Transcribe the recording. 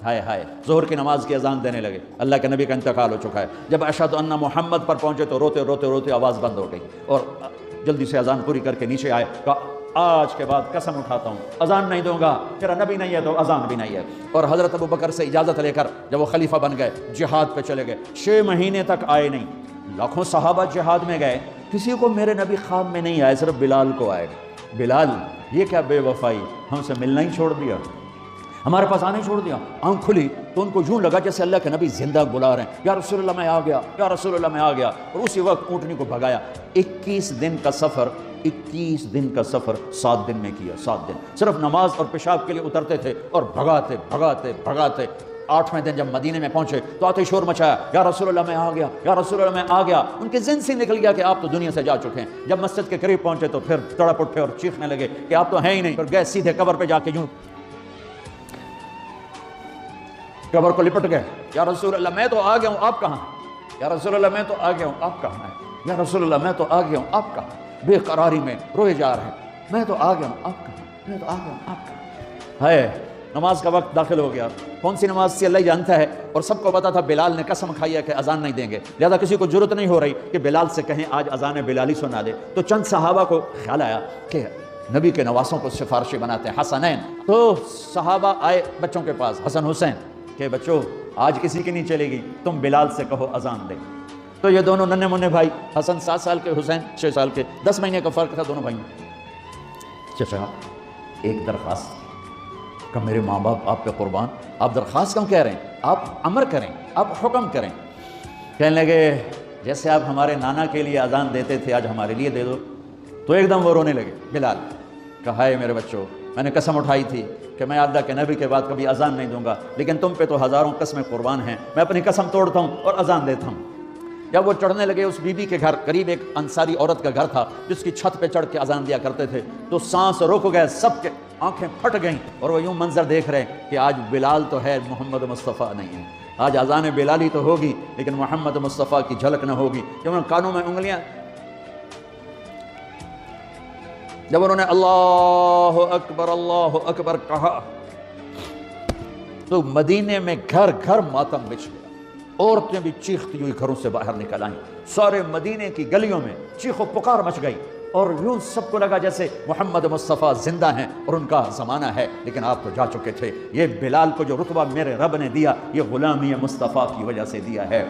ہائے ہائے، ظہر کی نماز کی اذان دینے لگے، اللہ کے نبی کا انتقال ہو چکا ہے۔ جب اشہد ان محمد پر پہنچے تو روتے روتے روتے آواز بند ہو گئی، اور جلدی سے اذان پوری کر کے نیچے آئے، کہا آج کے بعد قسم اٹھاتا ہوں اذان نہیں دوں گا، تیرا نبی نہیں ہے تو اذان بھی نہیں ہے۔ اور حضرت ابوبکر سے اجازت لے کر جب وہ خلیفہ بن گئے، جہاد پہ چلے گئے، 6 مہینے تک آئے نہیں۔ لاکھوں صحابہ جہاد میں گئے، کسی کو میرے نبی خواب میں نہیں آئے، صرف بلال کو آئے۔ بلال، یہ کیا بے وفائی، ہم سے ملنا ہی چھوڑ دیا، ہمارے پاس آنے چھوڑ دیا۔ آنکھ کھلی تو ان کو یوں لگا جیسے اللہ کے نبی زندہ بلا رہے ہیں، یا رسول اللہ میں آ گیا، یا رسول اللہ میں آ گیا، اور اسی وقت اونٹنی کو بھگایا۔ 21 دن کا سفر 7 دن میں کیا، 7 دن صرف نماز اور پیشاب کے لیے اترتے تھے اور بھگاتے بھگاتے بھگاتے 8ویں دن جب مدینے میں پہنچے تو آتے شور مچایا، یا رسول اللہ میں آ گیا، یا رسول اللہ میں آ گیا۔ ان کے ذہن سے نکل گیا کہ آپ تو دنیا سے جا چکے ہیں۔ جب مسجد کے قریب پہنچے تو پھر تڑپ اٹھے اور چیخنے لگے کہ آپ تو ہیں ہی نہیں، پھر گئے سیدھے قبر پہ جا کے یوں قبر کو لپٹ گئے، یا رسول اللہ میں تو آ گیا ہوں، آپ کہاں ہیں؟ یا رسول اللہ میں تو آ گیا ہوں، آپ کہاں ہیں؟ یا رسول اللہ میں تو آ گیا ہوں، آپ کہاں ہیں؟ بے قراری میں روئے جا رہے ہیں، میں تو آ گیا ہوں، آپ کہاں ہیں؟ میں تو آ گیا ہوں، آپ کہاں ہیں؟ ہائے، نماز کا وقت داخل ہو گیا۔ کون سی نماز سے اللہ جانتا ہے، اور سب کو پتا تھا بلال نے قسم کھائی ہے کہ اذان نہیں دیں گے، لہذا کسی کو ضرورت نہیں ہو رہی کہ بلال سے کہیں آج اذان بلالی سنا دے۔ تو چند صحابہ کو خیال آیا کہ نبی کے نواسوں کو سفارشی بناتے ہیں، حسنین۔ تو صحابہ آئے بچوں کے پاس، حسن حسین، کہ بچوں آج کسی کی نہیں چلے گی، تم بلال سے کہو اذان دے۔ تو یہ دونوں ننھے منھے بھائی، حسن 7 سال کے، حسین 6 سال کے، 10 مہینے کا فرق تھا دونوں بھائیوں۔ چچا ایک درخواست کہ میرے ماں باپ آپ پہ قربان، آپ درخواست کیوں کہہ رہے ہیں؟ آپ امر کریں، آپ حکم کریں۔ کہنے لگے جیسے آپ ہمارے نانا کے لیے اذان دیتے تھے آج ہمارے لیے دے دو۔ تو ایک دم وہ رونے لگے۔ بلال کہا ہے میرے بچوں، میں نے قسم اٹھائی تھی کہ میں اللہ کے نبی کے بعد کبھی اذان نہیں دوں گا، لیکن تم پہ تو ہزاروں قسمیں قربان ہیں، میں اپنی قسم توڑتا ہوں اور اذان دیتا ہوں۔ جب وہ چڑھنے لگے اس بی بی کے گھر، قریب ایک انصاری عورت کا گھر تھا جس کی چھت پہ چڑھ کے اذان دیا کرتے تھے، تو سانس رک گئے، سب کے آنکھیں پھٹ گئیں، اور وہ یوں منظر دیکھ رہے ہیں کہ آج بلال تو ہے، محمد مصطفیٰ نہیں ہے۔ آج اذان بلالی تو ہوگی لیکن محمد مصطفیٰ کی جھلک نہ ہوگی۔ جب انہوں نے کانوں میں انگلیاں، جب انہوں نے اللہ اکبر کہا تو مدینے میں گھر گھر ماتم بچھ گیا۔ عورتیں بھی چیختی ہوئی گھروں سے باہر نکل آئیں، سارے مدینے کی گلیوں میں چیخ و پکار مچ گئی، اور یوں سب کو لگا جیسے محمد مصطفیٰ زندہ ہیں اور ان کا زمانہ ہے، لیکن آپ تو جا چکے تھے۔ یہ بلال کو جو رتبہ میرے رب نے دیا، یہ غلامی مصطفیٰ کی وجہ سے دیا ہے۔